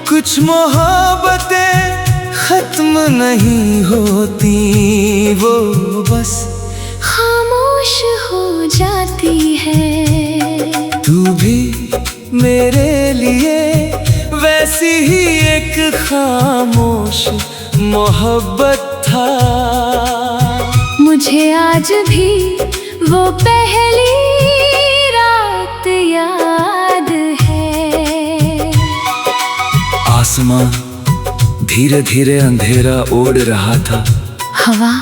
कुछ मोहब्बतें खत्म नहीं होती, वो बस खामोश हो जाती है। तू भी मेरे लिए वैसी ही एक खामोश मोहब्बत था। मुझे आज भी वो पहली रात याद है। आसमां धीरे धीरे अंधेरा ओढ़ रहा था, हवा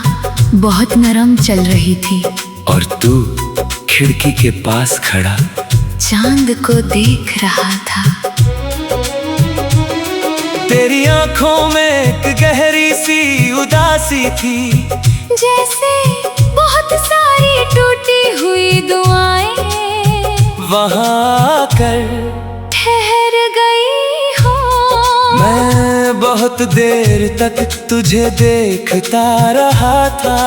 बहुत नरम चल रही थी, और तू खिड़की के पास खड़ा चांद को देख रहा था। तेरी आंखों में एक गहरी सी उदासी थी, जैसे बहुत सारी टूटी हुई दुआएं वहां आकर ठहर गई हो। मैं बहुत देर तक तुझे देखता रहा था।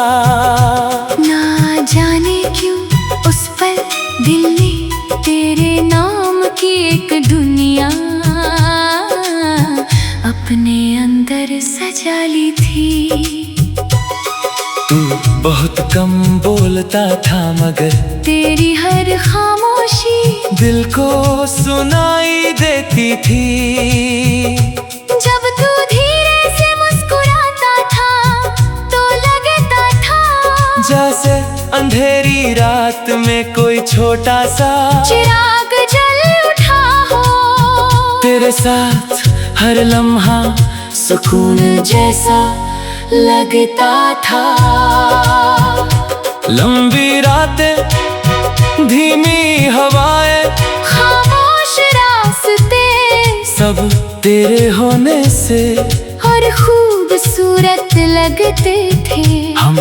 ना जाने क्यों उस पल दिल ने तेरे नाम की एक दुनिया अपने अंदर सजा ली थी। तू बहुत कम बोलता था, मगर तेरी हर खामोशी दिल को सुनाई देती थी। जब तू धीरे से मुस्कुराता था तो लगता था जैसे अंधेरी रात में कोई छोटा सा चिराग जल उठा हो। तेरे साथ हर लम्हा सुकून जैसा लगता था। लंबी रातें, धीमी हवाएं, खामोश रास्ते, सब तेरे होने से और खूबसूरत लगते थे। हम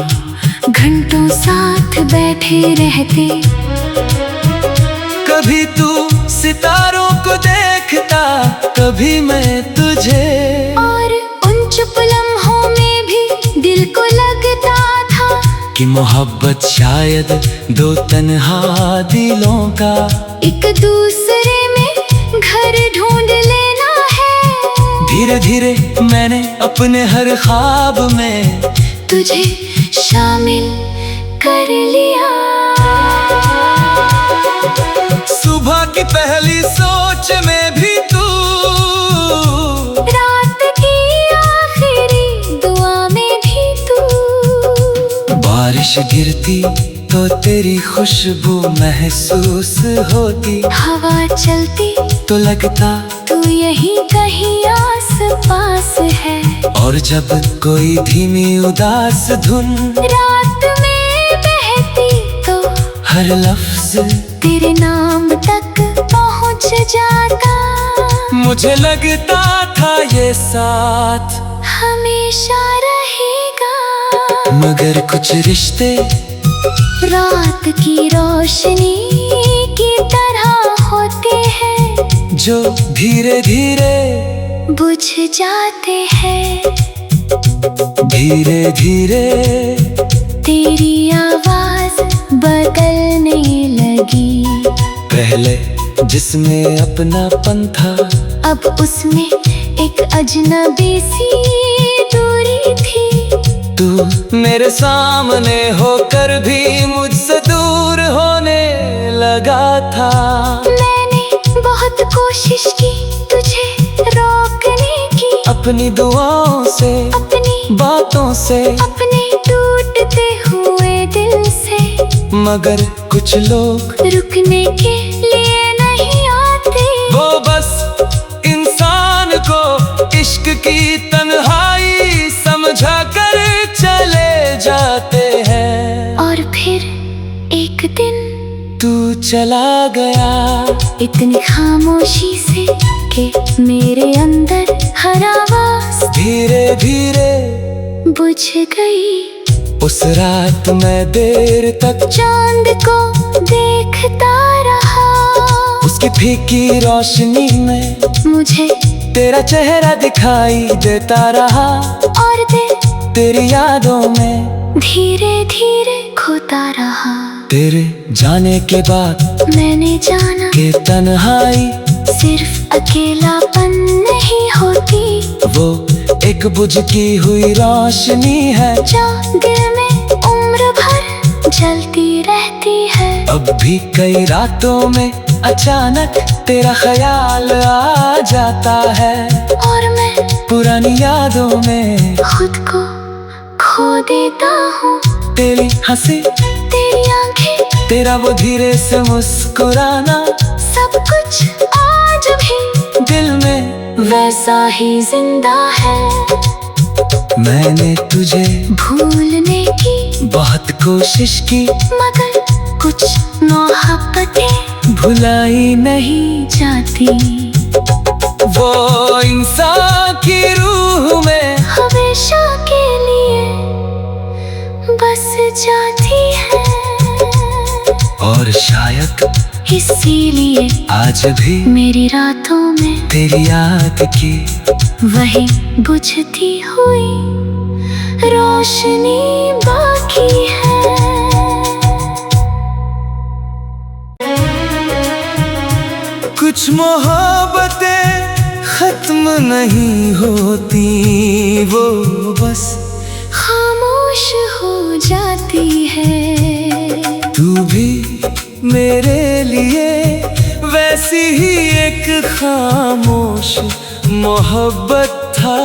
घंटों साथ बैठे रहते। कभी तू सितारों को देखता, कभी मैं तुझे, और उन चुप लम्हों में भी दिल को लगता था कि मोहब्बत शायद दो तन्हा दिलों का एक दूसरे में घर ढूंढ लेना है। धीरे धीरे मैंने अपने हर ख्वाब में तुझे शामिल कर लिया। सुबह की पहली सोच में भी तू, रात की आखिरी दुआ में भी तू। बारिश गिरती तो तेरी खुशबू महसूस होती, हवा चलती तो लगता तू यहीं कहीं आस पास है। और जब कोई धीमी उदास धुन रात में बहती तो हर लफ्ज तेरे नाम तक पहुंच जाता। मुझे लगता था ये साथ हमेशा रहेगा, मगर कुछ रिश्ते रात की रोशनी की तरह होते हैं, जो धीरे धीरे बुझ जाते हैं। धीरे धीरे तेरी आवाज बदलने लगी। पहले जिसमें अपनापन था, अब उसमें एक अजनबी सी दूरी थी। तू मेरे सामने होकर भी मुझसे दूर होने लगा था। मैंने बहुत कोशिश की तुझे रोकने की, अपनी दुआओं से, अपनी बातों से, अपने टूटते हुए दिल से, मगर कुछ लोग रुकने के लिए नहीं आते। वो बस इंसान को इश्क की तन्हाई समझा कर चले जाते हैं। और फिर एक दिन तू चला गया, इतनी खामोशी से कि मेरे अंदर हर आवाज धीरे धीरे बुझ गई। उस रात मैं देर तक चांद को देखता रहा, उसकी फीकी रोशनी में मुझे तेरा चेहरा दिखाई देता रहा, और दिल तेरी यादों में धीरे धीरे खोता रहा। तेरे जाने के बाद मैंने जाना कि तन्हाई सिर्फ अकेलापन नहीं हो वो एक बुझती हुई रोशनी है जो दिल में उम्र भर जलती रहती है। अब भी कई रातों में अचानक तेरा ख्याल आ जाता है और मैं पुरानी यादों में खुद को खो देता हूँ। तेरी हंसी, तेरी आंखें, तेरा वो धीरे से मुस्कुराना, सब कुछ आज भी दिल में वैसा ही जिंदा है। मैंने तुझे भूलने की बहुत कोशिश की, मगर कुछ मोहब्बतें भुलाई नहीं जाती। वो इंसान की रूह में हमेशा के लिए बस जाती है। और शायद इसीलिए आज भी मेरी रातों में तेरी याद की वही बुझती हुई रोशनी बाकी है। कुछ मोहब्बतें खत्म नहीं होती, वो बस खामोश हो जाती है। तू भी मेरे लिए वैसी ही एक खामोश मोहब्बत था।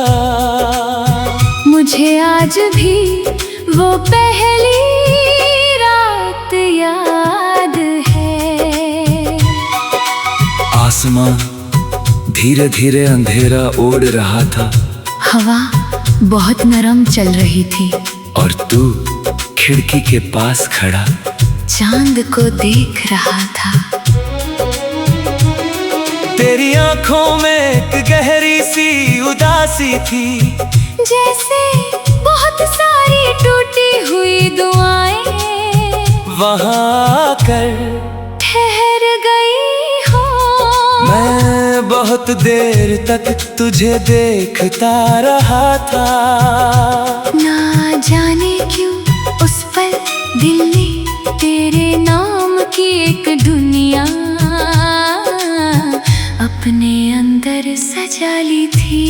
मुझे आज भी वो पहली रात याद है। आसमां धीरे धीरे अंधेरा ओढ़ रहा था, हवा बहुत नरम चल रही थी और तू खिड़की के पास खड़ा चांद को देख रहा था। तेरी आंखों में एक गहरी सी उदासी थी, जैसे बहुत सारी टूटी हुई दुआएं वहां आकर ठहर गई हो। मैं बहुत देर तक तुझे देखता रहा था। ना जाने क्यों उस पल दिल ने तेरे नाम की एक दुनिया अपने अंदर सजा ली थी।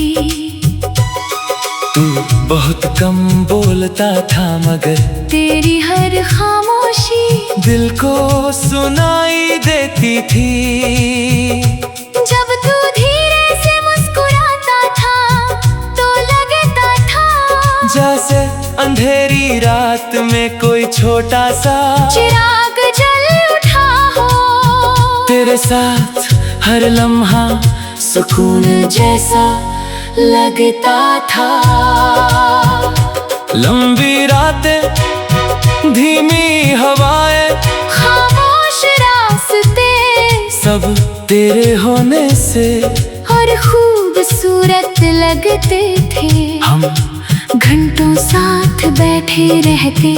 तू बहुत कम बोलता था, मगर तेरी हर खामोशी दिल को सुनाई देती थी। जब तू धीरे से मुस्कुराता था तो लगता था जैसे अंधेरी रात में कोई छोटा सा चिराग जल उठा हो। तेरे साथ हर लम्हा सुकून जैसा लगता था। लंबी रातें, धीमी हवाएं, खामोश रास्ते सब तेरे होने से और खूबसूरत लगते थे। हम घंटों साथ बैठे रहते।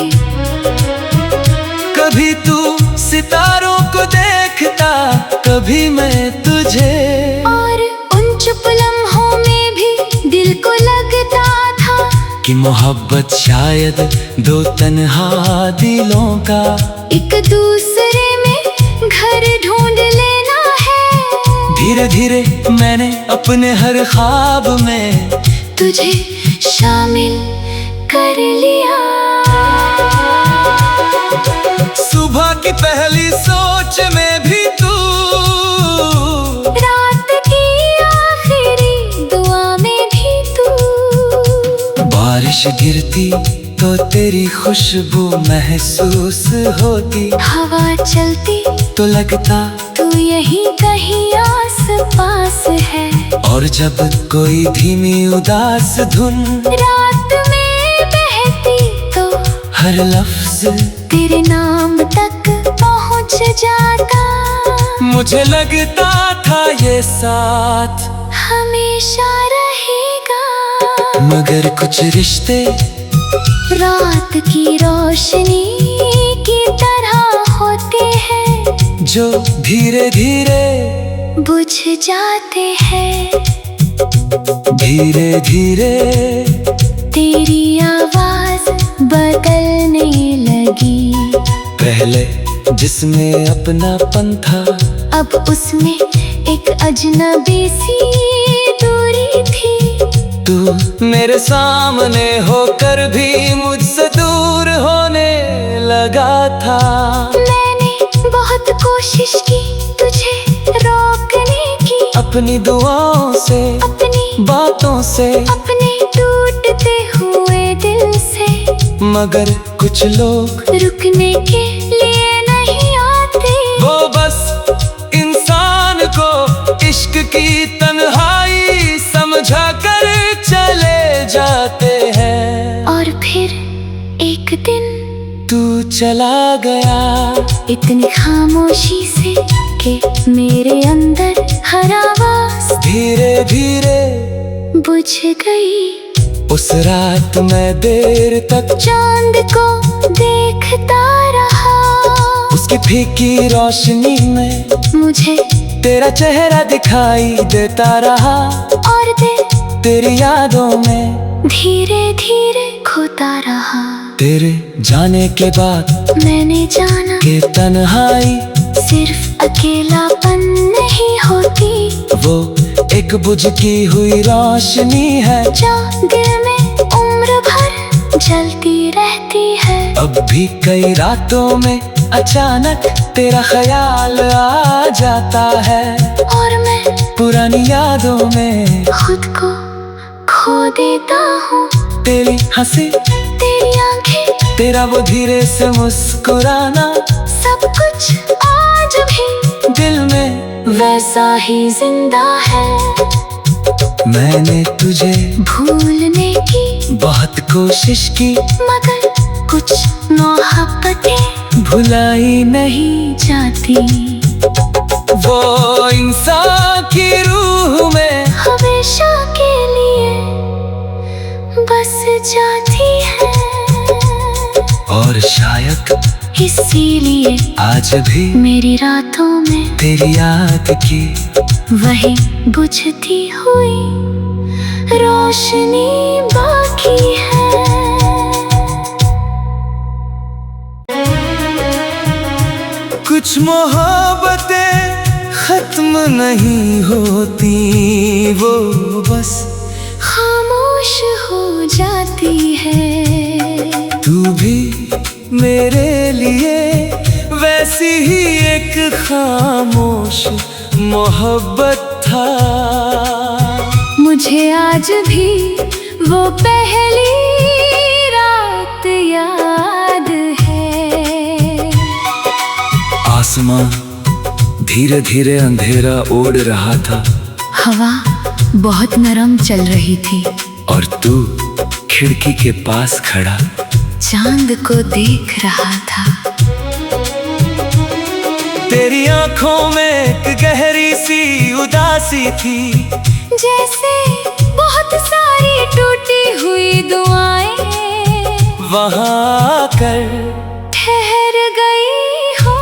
कभी तू सितारों को देखता, कभी मैं तुझे, और उन चुप लम्हों में भी दिल को लगता था कि मोहब्बत शायद दो तन्हा दिलों का एक दूसरे में घर ढूंढ लेना है। धीरे धीरे मैंने अपने हर ख्वाब में तुझे शामिल कर लिया। सुबह की पहली सोच में भी तू, रात की आखिरी दुआ में भी तू। बारिश गिरती तो तेरी खुशबू महसूस होती, हवा चलती तो लगता तू यहीं कहीं आस पास है। और जब कोई धीमी उदास धुन रात में बहती तो हर लफ्ज तेरे नाम तक पहुंच जाता। मुझे लगता था ये साथ हमेशा रहेगा, मगर कुछ रिश्ते रात की रोशनी की तरह होते हैं जो धीरे धीरे बुझ जाते हैं। धीरे धीरे तेरी आवाज बदलने लगी। पहले जिसमें अपनापन था, अब उसमें एक अजनबी सी दूरी थी। तू मेरे सामने होकर भी मुझसे दूर होने लगा था। मैंने बहुत कोशिश की तुझे रोकने की, अपनी दुआओं से, अपनी बातों से, अपने टूटते हुए दिल से, मगर कुछ लोग रुकने के लिए नहीं आते। वो बस इंसान को इश्क की तन्हाई समझा कर चले जाते हैं। और फिर एक दिन तू चला गया इतनी खामोशी से कि मेरे अंदर हर आवाज धीरे धीरे बुझ गई। उस रात मैं देर तक चांद को देखता रहा, उसकी फीकी रोशनी में मुझे तेरा चेहरा दिखाई देता रहा। और दिल तेरी यादों में धीरे धीरे खोता रहा। तेरे जाने के बाद मैंने जाना कि तन्हाई सिर्फ अकेलापन नहीं होती, वो एक बुझती हुई रोशनी है जो दिल में उम्र भर जलती रहती है। अब भी कई रातों में अचानक तेरा ख्याल आ जाता है, और मैं पुरानी यादों में खुद को खो देता हूँ। तेरी हंसी, तेरी आंखें, तेरा वो धीरे से मुस्कुराना, सब कुछ आज भी दिल में वैसा ही जिंदा है। मैंने तुझे भूलने की बहुत कोशिश की, मगर कुछ मोहब्बतें भुलाई नहीं जाती। वो इंसान की रूह में हमेशा के लिए बस जाती है, और शायद इसीलिए आज भी मेरी रातों में तेरी याद की वही बुझती हुई रोशनी बाकी है। कुछ मोहब्बतें खत्म नहीं होती, वो बस खामोश हो जाती है। तू भी मेरे लिए वैसी ही एक खामोश मोहब्बत था। मुझे आज भी वो पहली रात याद है। आसमां धीरे धीरे अंधेरा ओढ़ रहा था, हवा बहुत नरम चल रही थी, और तू खिड़की के पास खड़ा चांद को देख रहा था। तेरी आंखों में एक गहरी सी उदासी थी, जैसे बहुत सारी टूटी हुई दुआएं वहां आकर ठहर गई हो।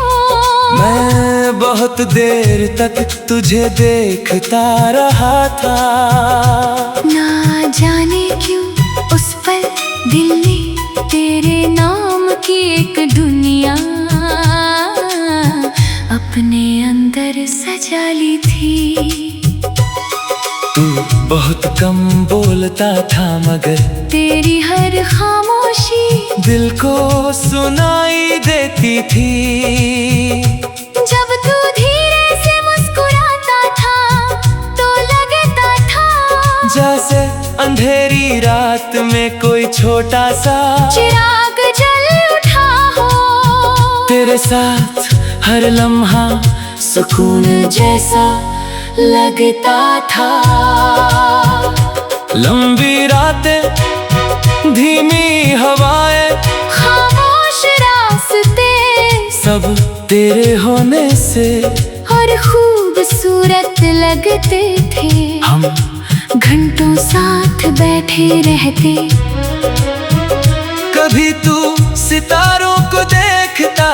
मैं बहुत देर तक तुझे देखता रहा था। ना जाने क्यों उस पल दिल ने तेरे नाम की एक दुनिया अपने अंदर सजा ली थी। तू बहुत कम बोलता था, मगर तेरी हर खामोशी दिल को सुनाई देती थी। जब तू धीरे से मुस्कुराता था तो लगता था जैसे अंधेरी रात में कोई छोटा सा चिराग जल उठा हो। तेरे साथ हर लम्हा सुकून जैसा लगता था। लंबी रातें, धीमी हवाएं, खामोश रास्ते, सब तेरे होने से और खूबसूरत लगते थे। हम घंटों साथ बैठे रहते, कभी तू सितारों को देखता,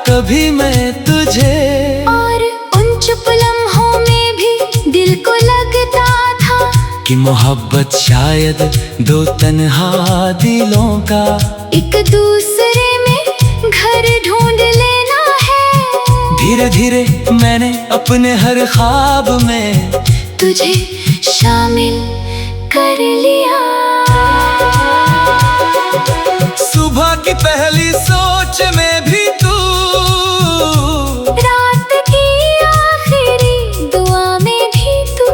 कभी मैं तुझे, और उन चुप लम्हों में भी दिल को लगता था कि मोहब्बत शायद दो तन्हा दिलों का एक दूसरे में घर ढूंढ लेना है। धीरे धीरे मैंने अपने हर ख्वाब में तुझे शामिल कर लिया। सुबह की पहली सोच में भी तू, रात की आखिरी दुआ में भी तू।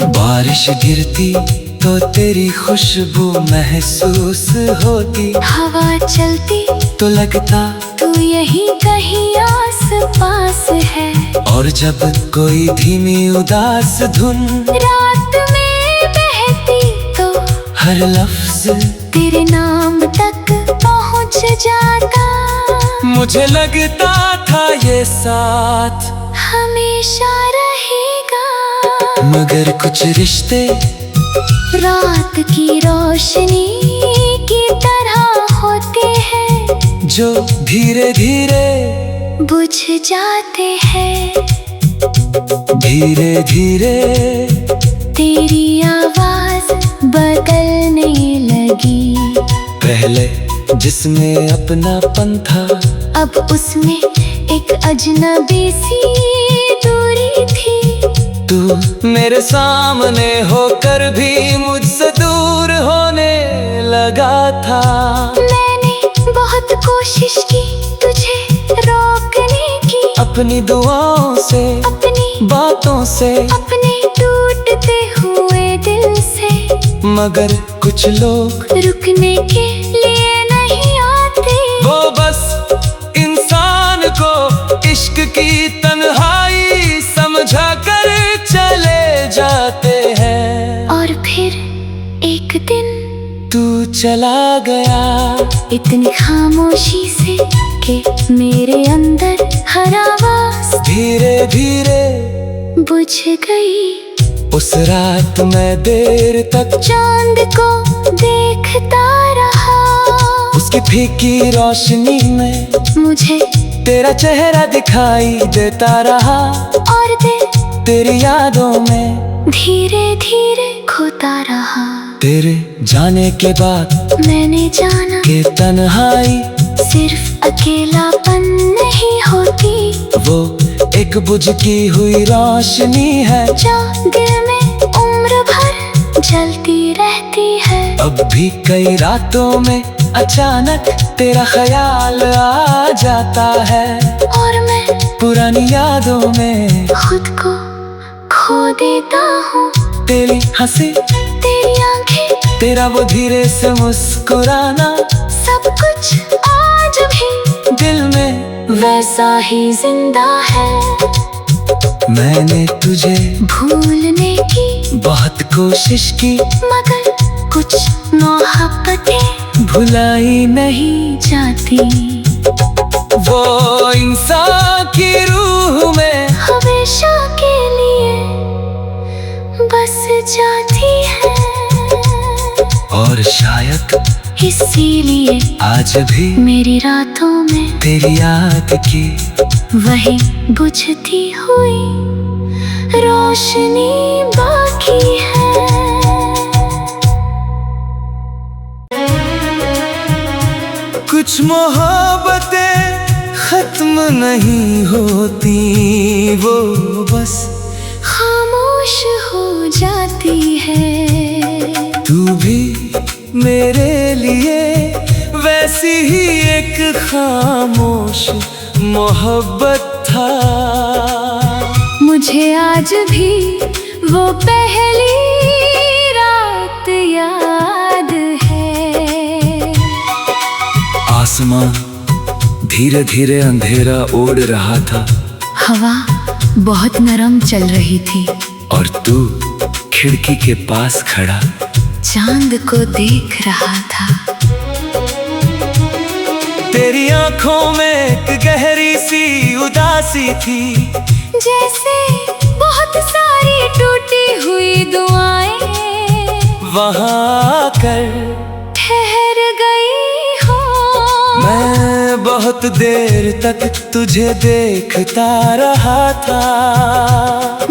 बारिश गिरती तो तेरी खुशबू महसूस होती, हवा चलती तो लगता तू यहीं कहीं आस पास है। और जब कोई धीमी उदास धुन रात में बहती तो हर लफ्ज तेरे नाम तक पहुंच जाता। मुझे लगता था ये साथ हमेशा रहेगा, मगर कुछ रिश्ते रात की रोशनी की तरह होते हैं, जो धीरे धीरे बुझ जाते हैं। धीरे धीरे तेरी आवाज बदलने लगी, पहले जिसमें अपनापन था, अब उसमें एक अजनबी सी दूरी थी। तू मेरे सामने होकर भी मुझसे दूर होने लगा था। मैंने बहुत कोशिश की तुझे रोकने की, अपनी दुआओं से, अपनी बातों से, अपने टूटते हुए दिल से, मगर कुछ लोग रुकने के लिए नहीं आते। वो बस इंसान को इश्क की तन्हाई समझा कर चले जाते हैं। और फिर एक दिन तू चला गया इतनी खामोशी से कि मेरे अंदर हर आवाज धीरे धीरे बुझ गई। उस रात मैं देर तक चांद को देखता रहा, उसकी फीकी रोशनी में मुझे तेरा चेहरा दिखाई देता रहा, और दिल तेरी यादों में धीरे धीरे खोता रहा। तेरे जाने के बाद मैंने जाना कि तन्हाई सिर्फ अकेलापन नहीं होती, वो एक बुझती हुई रोशनी है, जो दिल में उम्र भर जलती रहती है। अब भी कई रातों में अचानक तेरा ख्याल आ जाता है, और मैं पुरानी यादों में खुद को खो देता हूँ। तेरी हंसी, तेरी आंखें, तेरा वो धीरे से मुस्कुराना, सब कुछ आज भी दिल में वैसा ही जिंदा है। मैंने तुझे भूलने की बहुत कोशिश की, मगर कुछ मोहब्बतें भुलाई नहीं जाती। वो इंसान की रूह में हमेशा के लिए बस जाती है, और शायद इसीलिए आज भी मेरी रातों में तेरी याद की वही बुझती हुई रोशनी बाकी है। कुछ मोहब्बतें खत्म नहीं होती, वो बस खामोश हो जाती है। तू भी मेरे लिए वैसी ही एक खामोश मोहब्बत था। मुझे आज भी वो पहली रात याद है। आसमां धीरे धीरे अंधेरा ओढ़ रहा था, हवा बहुत नरम चल रही थी, और तू खिड़की के पास खड़ा चांद को देख रहा था। तेरी आंखों में एक गहरी सी उदासी थी, जैसे बहुत सारी टूटी हुई दुआएं वहां आकर ठहर गई हो। मैं बहुत देर तक तुझे देखता रहा था।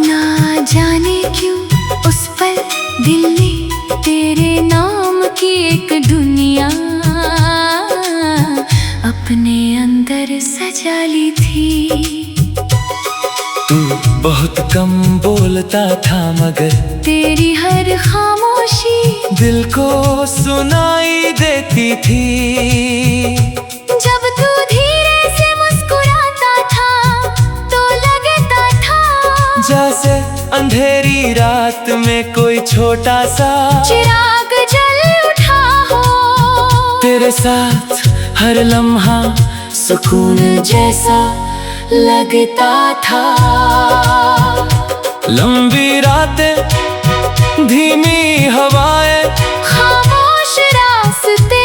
ना जाने क्यों उस पल दिल ने तेरे नाम की एक दुनिया अपने अंदर सजा ली थी। तू बहुत कम बोलता था मगर तेरी हर खामोशी दिल को सुनाई देती थी। जब तू धीरे से मुस्कुराता था तो लगता था जैसे अंधेरी रात में कोई छोटा सा चिराग जल उठा हो। तेरे साथ हर लम्हा सुकून जैसा लगता था। लंबी रातें, धीमी हवाएं, खामोश रास्ते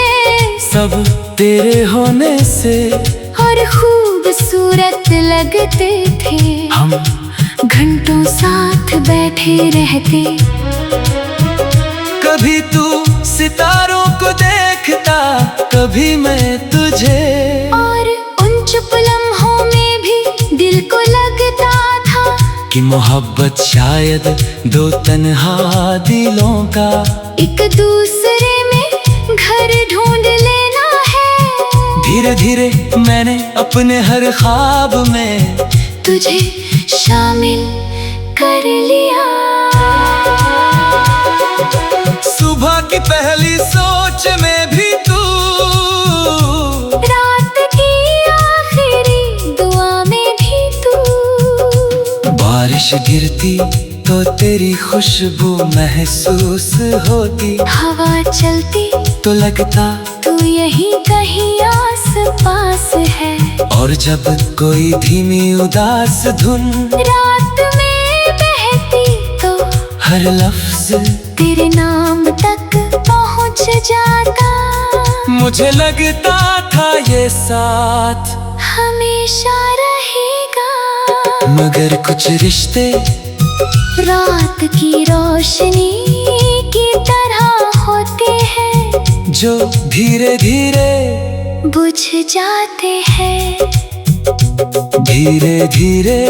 सब तेरे होने से और खूबसूरत लगते थे। हम घंटों साथ बैठे रहते, कभी तू सितारों को देखता, कभी मैं तुझे। और उन चुप लम्हों में भी दिल को लगता था कि मोहब्बत शायद दो तन्हा दिलों का एक दूसरे में घर ढूंढ लेना है। धीरे धीरे मैंने अपने हर ख्वाब में तुझे शामिल कर लिया। सुबह की पहली सोच में भी तू, रात की आखिरी दुआ में भी तू। बारिश गिरती तो तेरी खुशबू महसूस होती, हवा चलती तो लगता तू यहीं कहीं आस पास है। और जब कोई धीमी उदास धुन रात में बहती तो हर लफ्ज तेरे नाम तक पहुंच जाता। मुझे लगता था ये साथ हमेशा रहेगा, मगर कुछ रिश्ते रात की रोशनी की तरह होते हैं जो धीरे धीरे बुझ जाते हैं। धीरे धीरे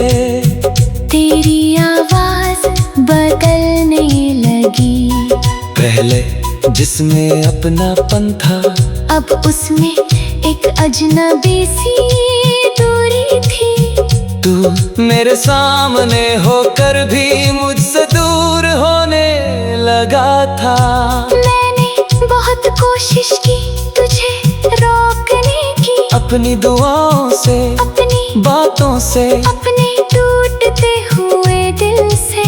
तेरी आवाज बदलने लगी, पहले जिसमें अपनापन था अब उसमें एक अजनबी सी दूरी थी। तू मेरे सामने होकर भी मुझसे दूर होने लगा था। मैंने बहुत कोशिश की तुझे रोकने की, अपनी दुआओं से, अपनी बातों से, अपने टूटते हुए दिल से,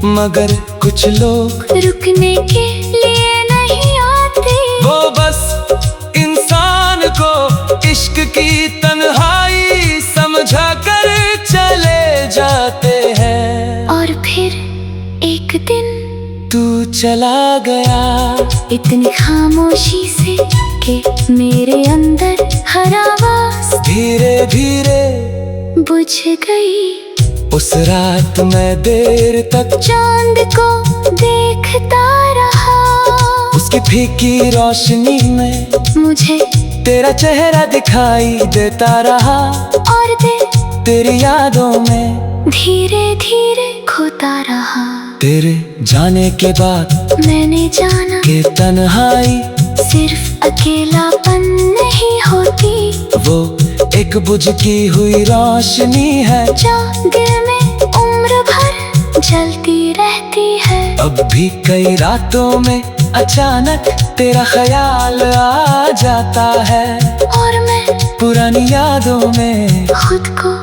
मगर कुछ लोग रुकने के लिए नहीं आते। वो बस इंसान को इश्क की तन्हाई समझा कर चले जाते हैं। और फिर एक दिन तू चला गया इतनी खामोशी से कि मेरे अंदर हर आवाज धीरे धीरे बुझ गई। उस रात मैं देर तक चांद को देखता रहा, उसकी फीकी रोशनी में मुझे तेरा चेहरा दिखाई देता रहा। और दिल तेरी यादों में धीरे धीरे खोता रहा। तेरे जाने के बाद मैंने जाना कि तन्हाई सिर्फ अकेलापन नहीं होती, वो एक बुझकी हुई रोशनी है जो दिल में उम्र भर जलती रहती है। अब भी कई रातों में अचानक तेरा ख्याल आ जाता है, और मैं पुरानी यादों में खुद को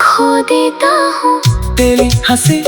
खो देता हूँ। तेरी हंसी,